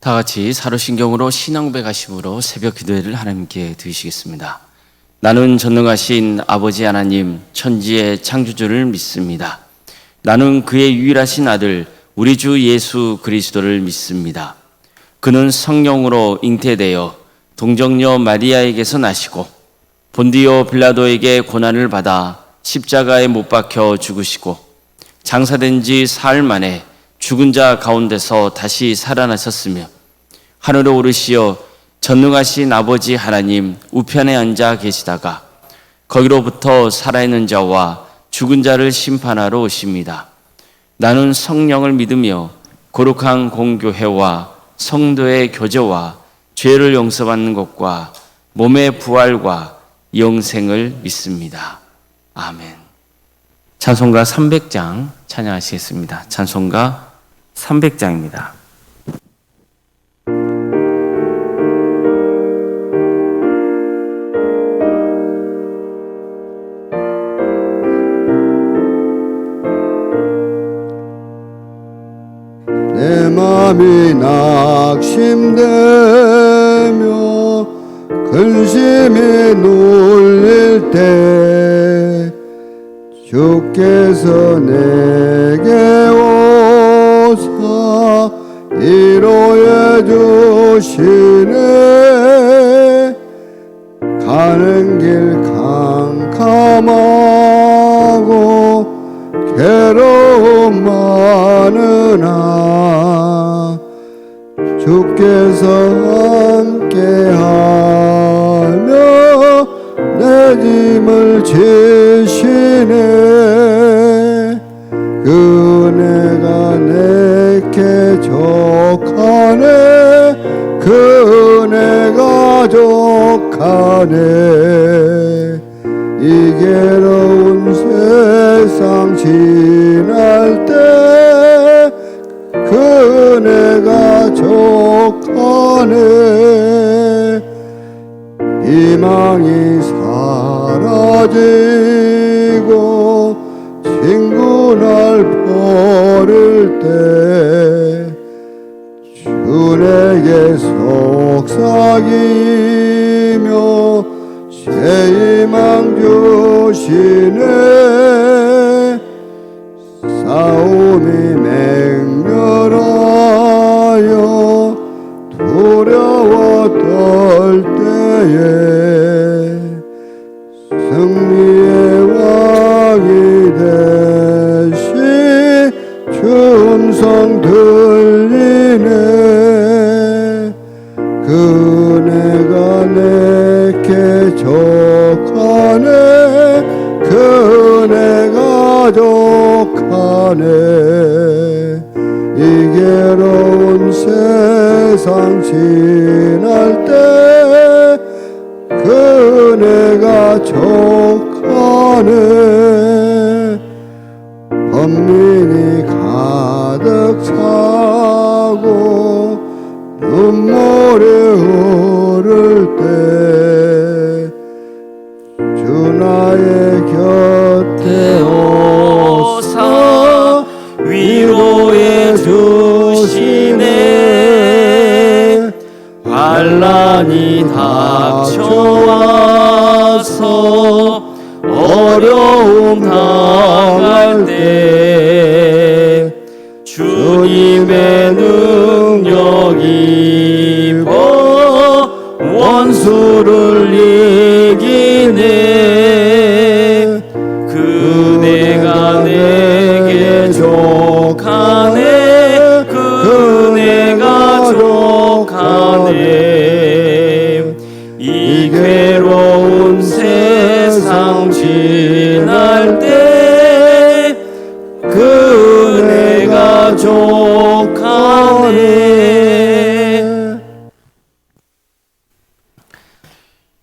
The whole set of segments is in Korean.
다 같이 사도신경으로 신앙백가심으로 새벽 기도회를 하나님께 드리시겠습니다. 나는 전능하신 아버지 하나님 천지의 창조주를 믿습니다. 나는 그의 유일하신 아들 우리 주 예수 그리스도를 믿습니다. 그는 성령으로 잉태되어 동정녀 마리아에게서 나시고 본디오 빌라도에게 고난을 받아 십자가에 못 박혀 죽으시고 장사된 지 사흘 만에 죽은 자 가운데서 다시 살아나셨으며 하늘에 오르시어 전능하신 아버지 하나님 우편에 앉아 계시다가 거기로부터 살아있는 자와 죽은 자를 심판하러 오십니다. 나는 성령을 믿으며 거룩한 공교회와 성도의 교제와 죄를 용서받는 것과 몸의 부활과 영생을 믿습니다. 아멘. 찬송가 300장 찬양하시겠습니다. 찬송가 300장입니다. 내 맘이 낙심되며 근심이 눌릴 때 주께서 내게 오사 위로해 주시네. 가는 길 캄캄하고 괴로움 많으나 주께서 함께하며 내 짐을 지시네. 그네가 내게 족하네. 그네가 족하네. 이 괴로운 세상 지날 때 그네가 족하네. 희망이 사라지고 친구 날 버릴 때 주 내게 속삭이며 새 희망 주시네. 싸움이 맹렬하여 두려워 떨 때에 승리의 왕이 되시 주 음성 들리네. 그네가 내게 족하네. 그네가 족하네. 이 괴로운 세상 지날 때 그네가 족하네. 번민이 가득 차고 눈물이 흐를 때 주 나의 곁에 오사 위로해 주시네. 환난이 닥쳐와서 어려움 당할 때 주님의 능력 입어 원수를 이기네. 그네가 내게 족하네. 그네가 족하네. 이 괴로운 세상 지날 때 그네가 족하네.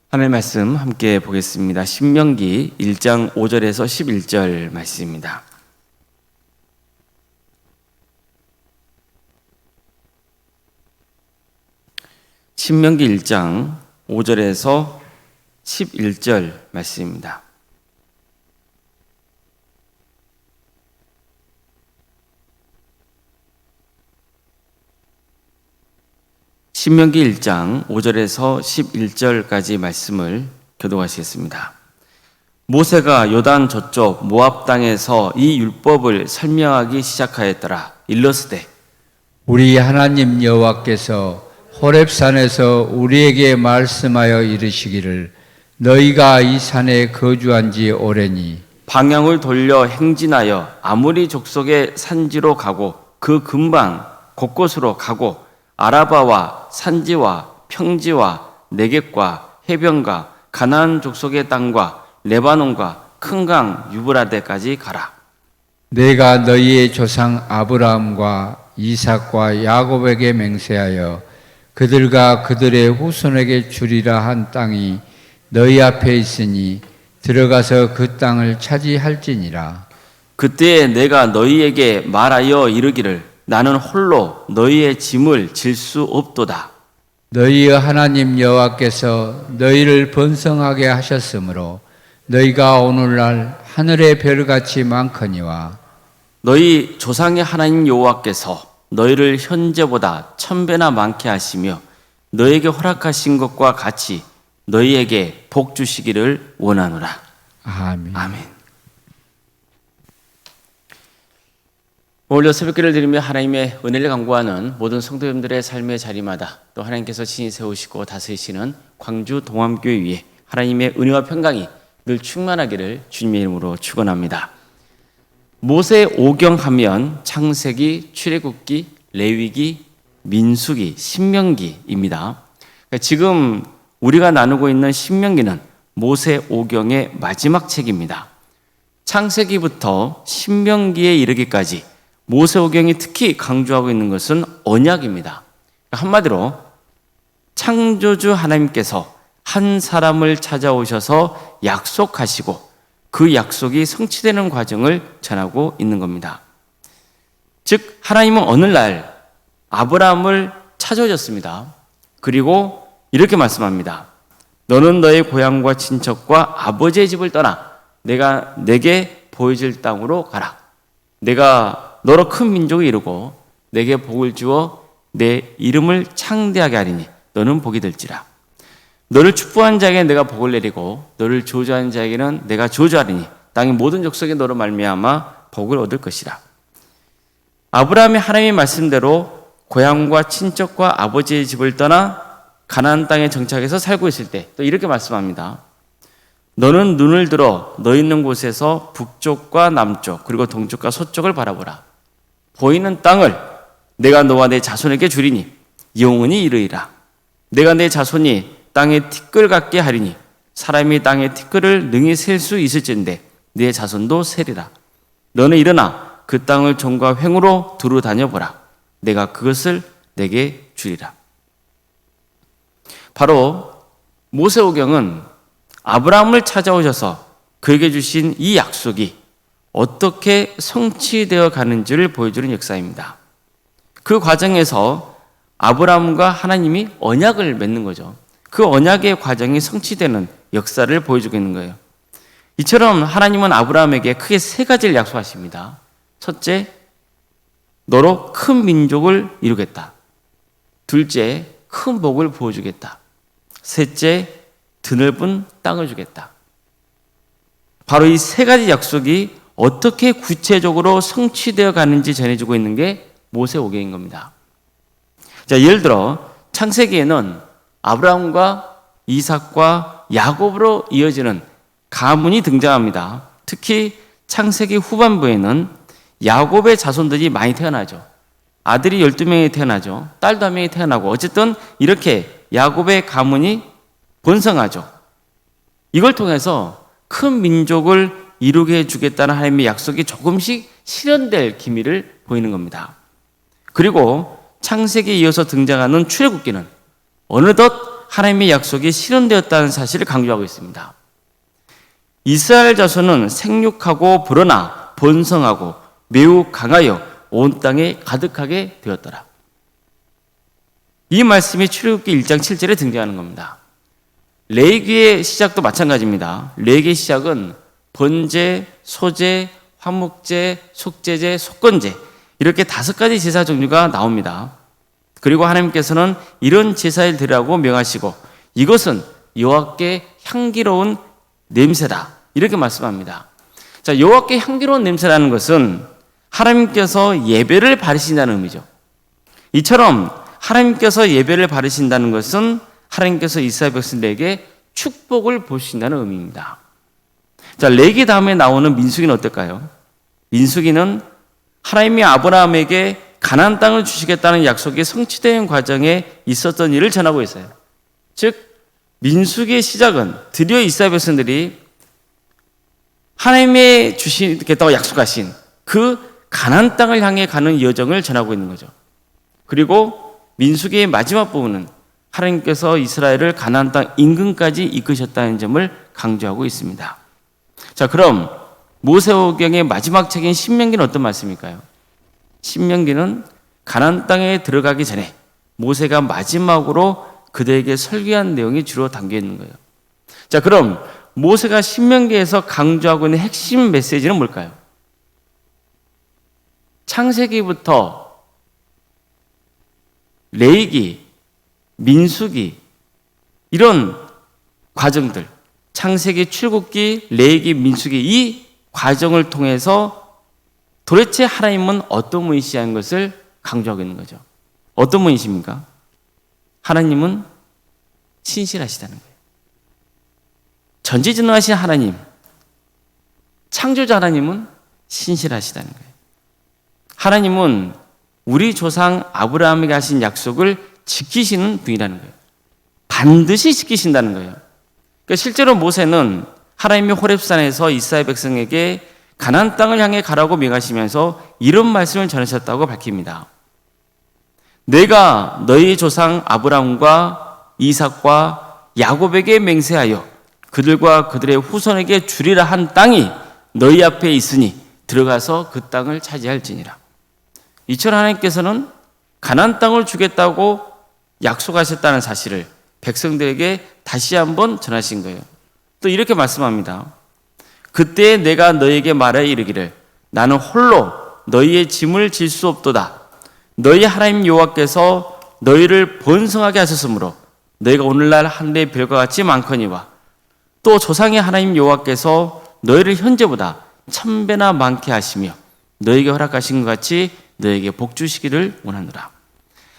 하나님의 말씀 함께 보겠습니다. 신명기 1장 5절에서 11절 말씀입니다. 신명기 1장 5절에서 11절 말씀입니다. 신명기 1장 5절에서 11절까지 말씀을 교독하시겠습니다. 모세가 요단 저쪽 모압 땅에서 이 율법을 설명하기 시작하였더라. 일러스되 우리 하나님 여호와께서 호렙산에서 우리에게 말씀하여 이르시기를 너희가 이 산에 거주한 지 오래니 방향을 돌려 행진하여 아모리 족속의 산지로 가고 그 근방 곳곳으로 가고 아라바와 산지와 평지와 네겝과 해변과 가나안 족속의 땅과 레바논과 큰 강 유브라데까지 가라. 내가 너희의 조상 아브라함과 이삭과 야곱에게 맹세하여 그들과 그들의 후손에게 주리라 한 땅이 너희 앞에 있으니 들어가서 그 땅을 차지할지니라. 그때에 내가 너희에게 말하여 이르기를 나는 홀로 너희의 짐을 질 수 없도다. 너희의 하나님 여호와께서 너희를 번성하게 하셨으므로 너희가 오늘날 하늘의 별같이 많거니와 너희 조상의 하나님 여호와께서 너희를 현재보다 1000배나 많게 하시며 너희에게 허락하신 것과 같이 너희에게 복 주시기를 원하노라. 아멘. 아멘. 오늘도 새벽기를 드리며 하나님의 은혜를 간구하는 모든 성도님들의 삶의 자리마다 또 하나님께서 친히 세우시고 다스리시는 광주 동암교회 위에 하나님의 은혜와 평강이 늘 충만하기를 주님의 이름으로 축원합니다. 모세 오경 하면 창세기, 출애굽기, 레위기, 민수기, 신명기입니다. 지금 우리가 나누고 있는 신명기는 모세 오경의 마지막 책입니다. 창세기부터 신명기에 이르기까지 모세 오경이 특히 강조하고 있는 것은 언약입니다. 한마디로 창조주 하나님께서 한 사람을 찾아오셔서 약속하시고 그 약속이 성취되는 과정을 전하고 있는 겁니다. 즉 하나님은 어느 날 아브라함을 찾아오셨습니다. 그리고 이렇게 말씀합니다. 너는 너의 고향과 친척과 아버지의 집을 떠나 내가 내게 보여줄 땅으로 가라. 내가 너로 큰 민족을 이루고 내게 복을 주어 내 이름을 창대하게 하리니 너는 복이 될지라. 너를 축복한 자에게 내가 복을 내리고 너를 저주하는 자에게는 내가 저주하리니 땅의 모든 족속이 너로 말미암아 복을 얻을 것이라. 아브라함이 하나님의 말씀대로 고향과 친척과 아버지의 집을 떠나 가나안 땅에 정착해서 살고 있을 때 또 이렇게 말씀합니다. 너는 눈을 들어 너 있는 곳에서 북쪽과 남쪽 그리고 동쪽과 서쪽을 바라보라. 보이는 땅을 내가 너와 내 자손에게 주리니 영원히 이르리라. 내가 내 자손이 땅의 티끌 같게 하리니 사람이 땅의 티끌을 능히 셀 수 있을진데 내 자손도 세리라. 너는 일어나 그 땅을 종과 횡으로 두루 다녀보라. 내가 그것을 내게 주리라. 바로 모세오경은 아브라함을 찾아오셔서 그에게 주신 이 약속이 어떻게 성취되어 가는지를 보여주는 역사입니다. 그 과정에서 아브라함과 하나님이 언약을 맺는 거죠. 그 언약의 과정이 성취되는 역사를 보여주고 있는 거예요. 이처럼 하나님은 아브라함에게 크게 세 가지를 약속하십니다. 첫째, 너로 큰 민족을 이루겠다. 둘째, 큰 복을 부어주겠다. 셋째, 드넓은 땅을 주겠다. 바로 이 세 가지 약속이 어떻게 구체적으로 성취되어 가는지 전해주고 있는 게 모세오경인 겁니다. 자, 예를 들어 창세기에는 아브라함과 이삭과 야곱으로 이어지는 가문이 등장합니다. 특히 창세기 후반부에는 야곱의 자손들이 많이 태어나죠. 아들이 12명이 태어나죠. 딸도 1명이 태어나고 어쨌든 이렇게 야곱의 가문이 번성하죠. 이걸 통해서 큰 민족을 이루게 해주겠다는 하나님의 약속이 조금씩 실현될 기미를 보이는 겁니다. 그리고 창세기에 이어서 등장하는 출애굽기는 어느덧 하나님의 약속이 실현되었다는 사실을 강조하고 있습니다. 이스라엘 자손은 생육하고 불어나 번성하고 매우 강하여 온 땅에 가득하게 되었더라. 이 말씀이 출애굽기 1장 7절에 등장하는 겁니다. 레위기의 시작도 마찬가지입니다. 레위기의 시작은 번제, 소제, 화목제, 속제제, 속건제 이렇게 5가지 제사 종류가 나옵니다. 그리고 하나님께서는 이런 제사를 드리라고 명하시고 이것은 여호와께 향기로운 냄새다. 이렇게 말씀합니다. 자, 여호와께 향기로운 냄새라는 것은 하나님께서 예배를 바르신다는 의미죠. 이처럼 하나님께서 예배를 바르신다는 것은 하나님께서 이스라엘 백성들에게 축복을 보신다는 의미입니다. 자, 레기 다음에 나오는 민수기는 어떨까요? 민수기는 하나님이 아브라함에게 가나안 땅을 주시겠다는 약속이 성취되는 과정에 있었던 일을 전하고 있어요. 즉 민수기의 시작은 드디어 이스라엘 백성들이 하나님의 주시겠다고 약속하신 그 가나안 땅을 향해 가는 여정을 전하고 있는 거죠. 그리고 민수기의 마지막 부분은 하나님께서 이스라엘을 가나안 땅 인근까지 이끄셨다는 점을 강조하고 있습니다. 자, 그럼 모세오경의 마지막 책인 신명기는 어떤 말씀일까요? 신명기는 가나안 땅에 들어가기 전에 모세가 마지막으로 그들에게 설교한 내용이 주로 담겨 있는 거예요. 자, 그럼 모세가 신명기에서 강조하고 있는 핵심 메시지는 뭘까요? 창세기부터 레위기, 민수기 이런 과정들, 창세기, 출애굽기, 레위기, 민수기 이 과정을 통해서 도대체 하나님은 어떤 분이시냐는 것을 강조하고 있는 거죠. 어떤 분이십니까? 하나님은 신실하시다는 거예요. 전지전능하신 하나님, 창조자 하나님은 신실하시다는 거예요. 하나님은 우리 조상 아브라함에게 하신 약속을 지키시는 분이라는 거예요. 반드시 지키신다는 거예요. 그러니까 실제로 모세는 하나님이 호렙산에서 이스라엘 백성에게 가나안 땅을 향해 가라고 명하시면서 이런 말씀을 전하셨다고 밝힙니다. 내가 너희 조상 아브라함과 이삭과 야곱에게 맹세하여 그들과 그들의 후손에게 주리라 한 땅이 너희 앞에 있으니 들어가서 그 땅을 차지할지니라. 이처럼 하나님께서는 가나안 땅을 주겠다고 약속하셨다는 사실을 백성들에게 다시 한번 전하신 거예요. 또 이렇게 말씀합니다. 그때 내가 너희에게 말하여 이르기를 나는 홀로 너희의 짐을 질 수 없도다. 너희 하나님 여호와께서 너희를 번성하게 하셨으므로 너희가 오늘날 하늘의 별과 같이 많거니와 또 조상의 하나님 여호와께서 너희를 현재보다 1000배나 많게 하시며 너희에게 허락하신 것 같이 너희에게 복 주시기를 원하노라.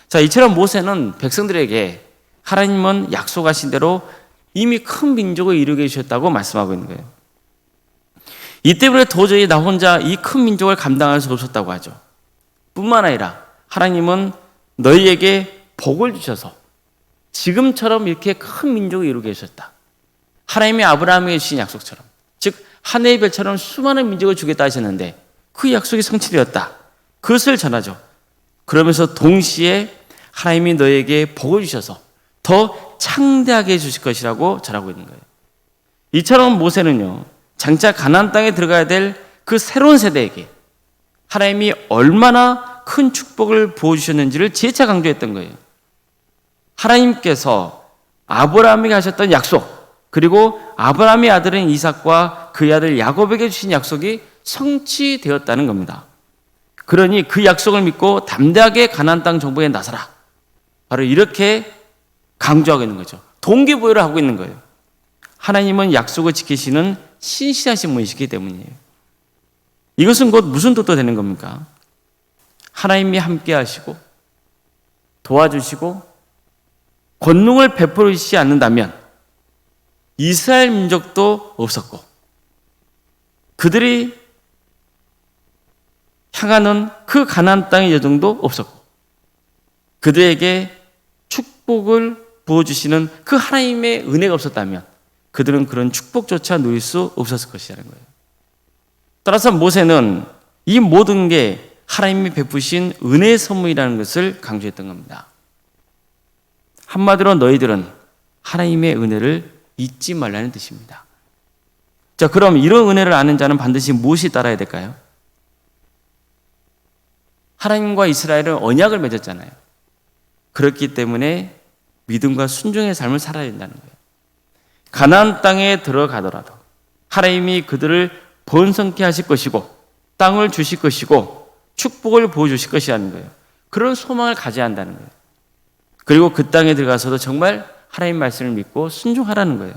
자, 이처럼 모세는 백성들에게 하나님은 약속하신 대로 이미 큰 민족을 이루게 해주셨다고 말씀하고 있는 거예요. 이 때문에 도저히 나 혼자 이 큰 민족을 감당할 수 없었다고 하죠. 뿐만 아니라 하나님은 너희에게 복을 주셔서 지금처럼 이렇게 큰 민족을 이루게 해주셨다. 하나님이 아브라함에게 주신 약속처럼, 즉 하늘의 별처럼 수많은 민족을 주겠다 하셨는데 그 약속이 성취되었다. 그것을 전하죠. 그러면서 동시에 하나님이 너희에게 복을 주셔서 더 창대하게 해주실 것이라고 전하고 있는 거예요. 이처럼 모세는요, 장차 가나안 땅에 들어가야 될 그 새로운 세대에게 하나님이 얼마나 큰 축복을 부어주셨는지를 재차 강조했던 거예요. 하나님께서 아브라함에게 하셨던 약속, 그리고 아브라함의 아들인 이삭과 그의 아들 야곱에게 주신 약속이 성취되었다는 겁니다. 그러니 그 약속을 믿고 담대하게 가나안 땅 정복에 나서라. 바로 이렇게 강조하고 있는 거죠. 동기부여를 하고 있는 거예요. 하나님은 약속을 지키시는 신실하신 분이시기 때문이에요. 이것은 곧 무슨 뜻도 되는 겁니까? 하나님이 함께 하시고 도와주시고 권능을 베풀으시지 않는다면 이스라엘 민족도 없었고 그들이 향하는 그 가나안 땅의 여정도 없었고 그들에게 축복을 부어주시는 그 하나님의 은혜가 없었다면 그들은 그런 축복조차 누릴 수 없었을 것이라는 거예요. 따라서 모세는 이 모든 게 하나님이 베푸신 은혜의 선물이라는 것을 강조했던 겁니다. 한마디로 너희들은 하나님의 은혜를 잊지 말라는 뜻입니다. 자, 그럼 이런 은혜를 아는 자는 반드시 무엇이 따라야 될까요? 하나님과 이스라엘은 언약을 맺었잖아요. 그렇기 때문에 믿음과 순종의 삶을 살아야 된다는 거예요. 가나안 땅에 들어가더라도 하나님이 그들을 번성케 하실 것이고 땅을 주실 것이고 축복을 보여주실 것이라는 거예요. 그런 소망을 가져야 한다는 거예요. 그리고 그 땅에 들어가서도 정말 하나님 말씀을 믿고 순종하라는 거예요.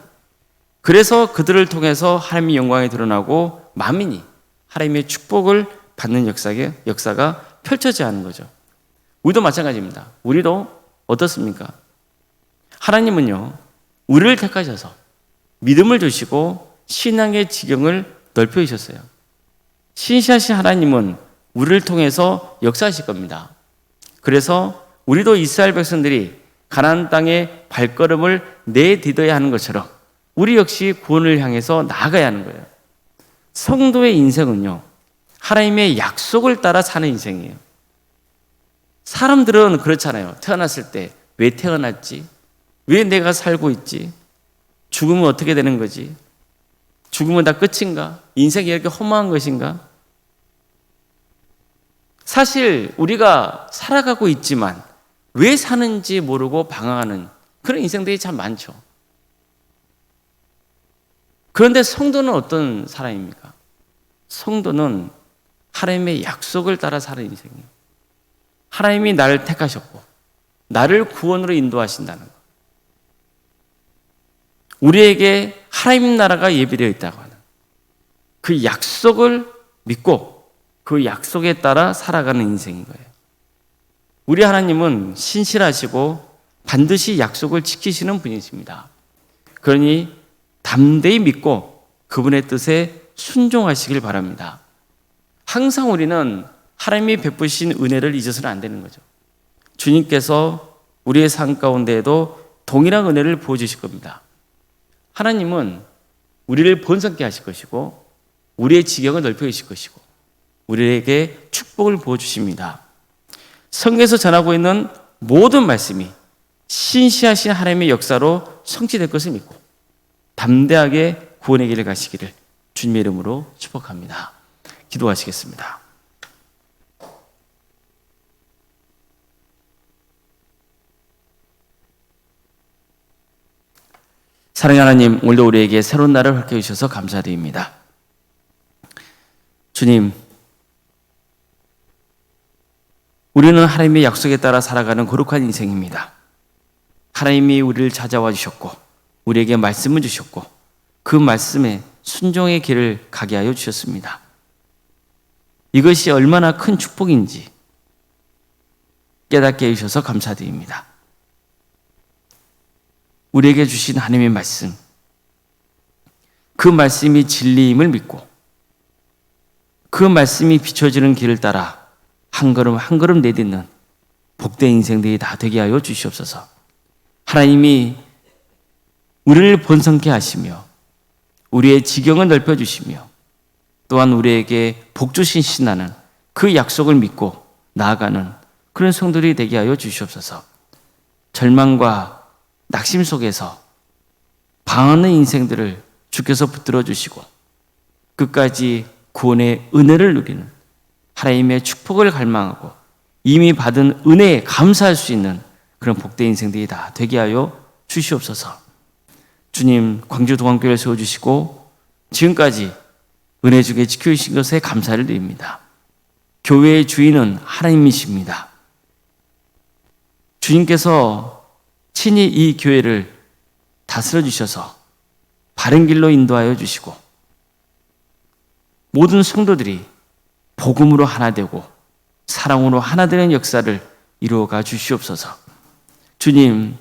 그래서 그들을 통해서 하나님의 영광이 드러나고 만민이 하나님의 축복을 받는 역사가 펼쳐져야 하는 거죠. 우리도 마찬가지입니다. 우리도 어떻습니까? 하나님은요, 우리를 택하셔서 믿음을 주시고 신앙의 지경을 넓혀주셨어요. 신실하신 하나님은 우리를 통해서 역사하실 겁니다. 그래서 우리도 이스라엘 백성들이 가나안 땅에 발걸음을 내딛어야 하는 것처럼 우리 역시 구원을 향해서 나아가야 하는 거예요. 성도의 인생은요, 하나님의 약속을 따라 사는 인생이에요. 사람들은 그렇잖아요. 태어났을 때 왜 태어났지? 왜 내가 살고 있지? 죽으면 어떻게 되는 거지? 죽으면 다 끝인가? 인생이 이렇게 허무한 것인가? 사실 우리가 살아가고 있지만 왜 사는지 모르고 방황하는 그런 인생들이 참 많죠. 그런데 성도는 어떤 사람입니까? 성도는 하나님의 약속을 따라 사는 인생이에요. 하나님이 나를 택하셨고 나를 구원으로 인도하신다는 것. 우리에게 하나님 나라가 예비되어 있다고 하는 그 약속을 믿고 그 약속에 따라 살아가는 인생인 거예요. 우리 하나님은 신실하시고 반드시 약속을 지키시는 분이십니다. 그러니 담대히 믿고 그분의 뜻에 순종하시길 바랍니다. 항상 우리는 하나님이 베푸신 은혜를 잊어서는 안 되는 거죠. 주님께서 우리의 삶 가운데에도 동일한 은혜를 부어주실 겁니다. 하나님은 우리를 번성케 하실 것이고 우리의 지경을 넓혀 주실 것이고 우리에게 축복을 부어주십니다. 성경에서 전하고 있는 모든 말씀이 신실하신 하나님의 역사로 성취될 것을 믿고 담대하게 구원의 길을 가시기를 주님의 이름으로 축복합니다. 기도하시겠습니다. 사랑하는 하나님, 오늘도 우리에게 새로운 날을 허락해 주셔서 감사드립니다. 주님, 우리는 하나님의 약속에 따라 살아가는 거룩한 인생입니다. 하나님이 우리를 찾아와 주셨고 우리에게 말씀을 주셨고 그 말씀에 순종의 길을 가게 하여 주셨습니다. 이것이 얼마나 큰 축복인지 깨닫게 해주셔서 감사드립니다. 우리에게 주신 하나님의 말씀, 그 말씀이 진리임을 믿고 그 말씀이 비춰지는 길을 따라 한 걸음 한 걸음 내딛는 복된 인생들이 다 되게 하여 주시옵소서. 하나님이 우리를 번성케 하시며 우리의 지경을 넓혀주시며 또한 우리에게 복 주신 신하는 그 약속을 믿고 나아가는 그런 성도들이 되게 하여 주시옵소서. 절망과 낙심 속에서 방황하는 인생들을 주께서 붙들어 주시고 끝까지 구원의 은혜를 누리는 하나님의 축복을 갈망하고 이미 받은 은혜에 감사할 수 있는 그런 복된 인생들이 다 되게 하여 주시옵소서. 주님, 광주 동안교회를 세워주시고 지금까지 은혜 주게 지켜주신 것에 감사를 드립니다. 교회의 주인은 하나님이십니다. 주님께서 친히 이 교회를 다스려 주셔서 바른 길로 인도하여 주시고 모든 성도들이 복음으로 하나 되고 사랑으로 하나 되는 역사를 이루어가 주시옵소서. 주님,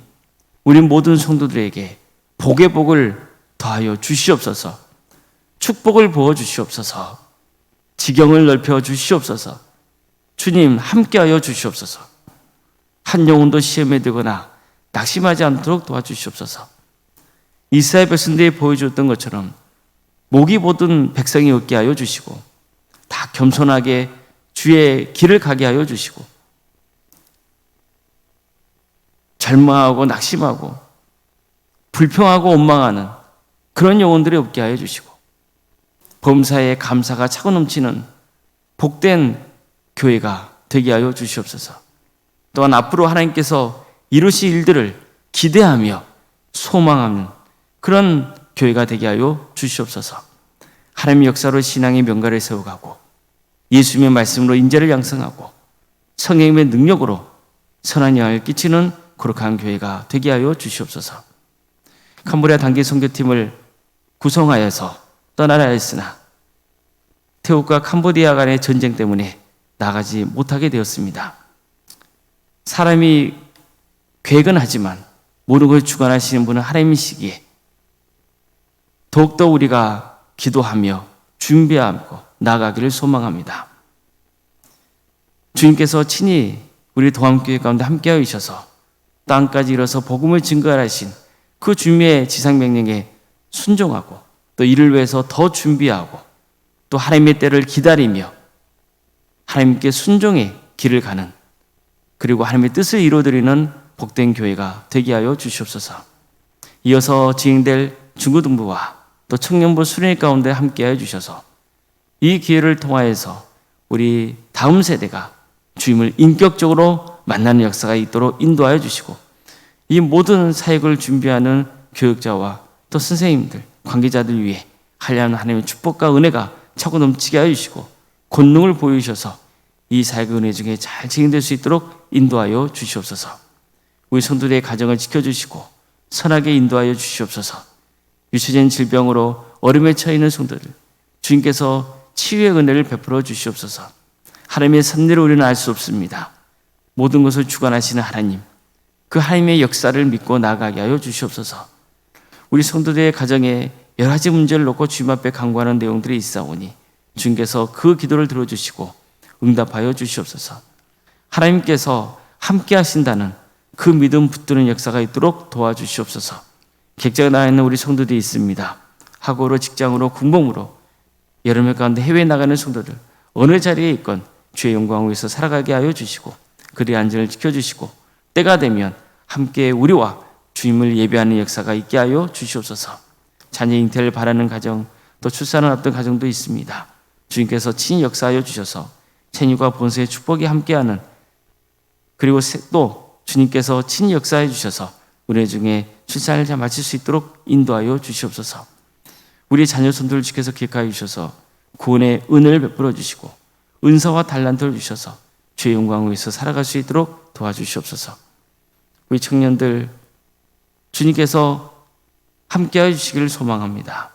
우리 모든 성도들에게 복의 복을 더하여 주시옵소서. 축복을 부어 주시옵소서. 지경을 넓혀 주시옵소서. 주님, 함께하여 주시옵소서. 한 영혼도 시험에 들거나 낙심하지 않도록 도와주시옵소서. 이스라엘 백성들이 보여줬던 것처럼 목이 보던 백성이 얻게 하여 주시고 다 겸손하게 주의 길을 가게 하여 주시고 절망하고 낙심하고 불평하고 원망하는 그런 영혼들이 없게 하여 주시고 범사에 감사가 차고 넘치는 복된 교회가 되게 하여 주시옵소서. 또한 앞으로 하나님께서 이루실 일들을 기대하며 소망하는 그런 교회가 되게 하여 주시옵소서. 하나님의 역사로 신앙의 명가를 세워가고 예수님의 말씀으로 인재를 양성하고 성령님의 능력으로 선한 영향을 끼치는 거룩한 교회가 되게 하여 주시옵소서. 캄보디아 단기 선교팀을 구성하여서 떠나려 했으나 태국과 캄보디아 간의 전쟁 때문에 나가지 못하게 되었습니다. 사람이 계획은 하지만 모든 걸 주관하시는 분은 하나님이시기에 더욱더 우리가 기도하며 준비하고 나가기를 소망합니다. 주님께서 친히 우리 동암교회 가운데 함께하여 주셔서 땅까지 일어서 복음을 증거하신 그 주님의 지상명령에 순종하고 또 이를 위해서 더 준비하고 또 하나님의 때를 기다리며 하나님께 순종의 길을 가는 그리고 하나님의 뜻을 이루어드리는 복된 교회가 되게 하여 주시옵소서. 이어서 진행될 중고등부와 또 청년부 수련회 가운데 함께하여 주셔서 이 기회를 통하여서 우리 다음 세대가 주님을 인격적으로 만나는 역사가 있도록 인도하여 주시고 이 모든 사역을 준비하는 교육자와 또 선생님들, 관계자들 위해 한량한 하나님의 축복과 은혜가 차고 넘치게 하여 주시고 권능을 보여주셔서 이 사역의 은혜 중에 잘 진행될 수 있도록 인도하여 주시옵소서. 우리 성도들의 가정을 지켜주시고 선하게 인도하여 주시옵소서. 유치된 질병으로 어려움에 처해 있는 성도들 주님께서 치유의 은혜를 베풀어 주시옵소서. 하나님의 섭리를 우리는 알 수 없습니다. 모든 것을 주관하시는 하나님, 그 하나님의 역사를 믿고 나아가게 하여 주시옵소서. 우리 성도들의 가정에 여러 가지 문제를 놓고 주님 앞에 간구하는 내용들이 있사오니 주님께서 그 기도를 들어주시고 응답하여 주시옵소서. 하나님께서 함께 하신다는 그 믿음 붙드는 역사가 있도록 도와주시옵소서. 객자가 나와 있는 우리 성도들이 있습니다. 학업으로, 직장으로, 군복무로 여름에 가운데 해외에 나가는 성도들 어느 자리에 있건 주의 영광을 위해서 살아가게 하여 주시고 그들의 안전을 지켜주시고 때가 되면 함께 우리와 주님을 예배하는 역사가 있게 하여 주시옵소서. 자녀 잉태를 바라는 가정 또 출산을 앞둔 가정도 있습니다. 주님께서 친히 역사하여 주셔서 생육과 본세의 축복이 함께하는 그리고 또 주님께서 친히 역사해 주셔서 은혜 중에 출산을 잘 마칠 수 있도록 인도하여 주시옵소서. 우리 자녀 손들을 지켜서 기억하여 주셔서 구원의 은혜를 베풀어 주시고 은사와 달란트를 주셔서 주의 영광을 위해서 살아갈 수 있도록 도와주시옵소서. 우리 청년들 주님께서 함께하여 주시기를 소망합니다.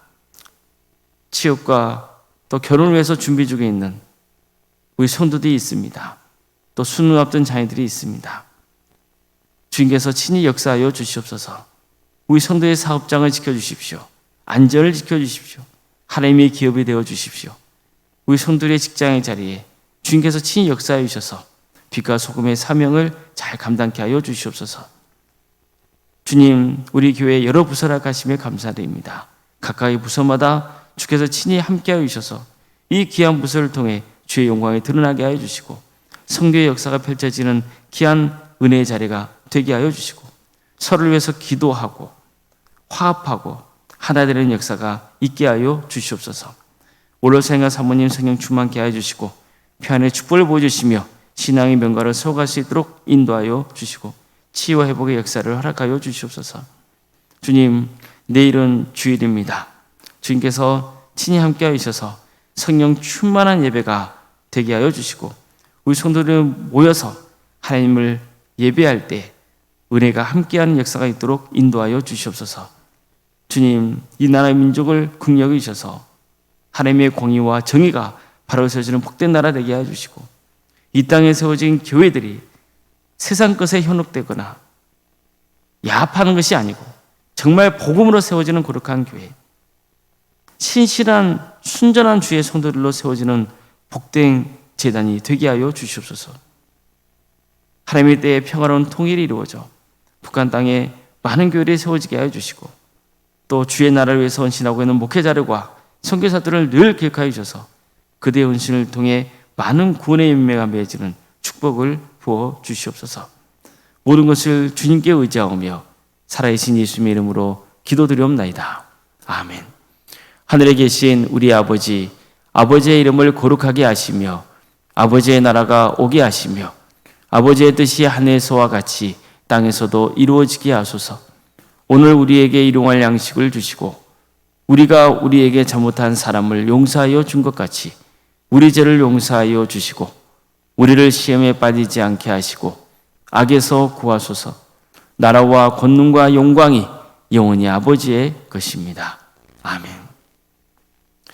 취업과 또 결혼을 위해서 준비 중에 있는 우리 성도들이 있습니다. 또 수능 앞둔 자녀들이 있습니다. 주님께서 친히 역사하여 주시옵소서. 우리 성도의 사업장을 지켜주십시오. 안전을 지켜주십시오. 하나님의 기업이 되어주십시오. 우리 성도의 직장의 자리에 주님께서 친히 역사해 주셔서 빛과 소금의 사명을 잘 감당케 하여 주시옵소서. 주님, 우리 교회 여러 부서를 가심에 감사드립니다. 각각의 부서마다 주께서 친히 함께하여 주셔서 이 귀한 부서를 통해 주의 영광이 드러나게 하여 주시고 성교의 역사가 펼쳐지는 귀한 은혜의 자리가 되게 하여 주시고 서로를 위해서 기도하고 화합하고 하나 되는 역사가 있게 하여 주시옵소서. 올로생과 사모님 성령 충만케 하여 주시고 평안의 축복을 보여주시며 신앙의 명가를 세워갈 수 있도록 인도하여 주시고 치유와 회복의 역사를 허락하여 주시옵소서. 주님, 내일은 주일입니다. 주님께서 친히 함께하여 주셔서 성령 충만한 예배가 되게 하여 주시고 우리 성도들 모여서 하나님을 예배할 때 은혜가 함께하는 역사가 있도록 인도하여 주시옵소서. 주님, 이 나라의 민족을 긍휼히 주셔서 하나님의 공의와 정의가 바로 세워지는 복된 나라 되게 하여 주시고 이 땅에 세워진 교회들이 세상 것에 현혹되거나 야합하는 것이 아니고 정말 복음으로 세워지는 거룩한 교회, 신실한 순전한 주의 성도들로 세워지는 복된 제단이 되게 하여 주시옵소서. 하나님의 때에 평화로운 통일이 이루어져 북한 땅에 많은 교회들이 세워지게 하여 주시고 또 주의 나라를 위해서 헌신하고 있는 목회자들과 선교사들을 늘 기억하여 주셔서 그대의 헌신을 통해 많은 구원의 열매가 맺어지는 축복을 부어 주시옵소서. 모든 것을 주님께 의지하오며 살아계신 예수님의 이름으로 기도드리옵나이다. 아멘. 하늘에 계신 우리 아버지, 아버지의 이름을 거룩하게 하시며 아버지의 나라가 오게 하시며 아버지의 뜻이 하늘에서와 같이 땅에서도 이루어지게 하소서. 오늘 우리에게 일용할 양식을 주시고 우리가 우리에게 잘못한 사람을 용서하여 준 것 같이 우리 죄를 용서하여 주시고 우리를 시험에 빠지지 않게 하시고 악에서 구하소서. 나라와 권능과 영광이 영원히 아버지의 것입니다. 아멘.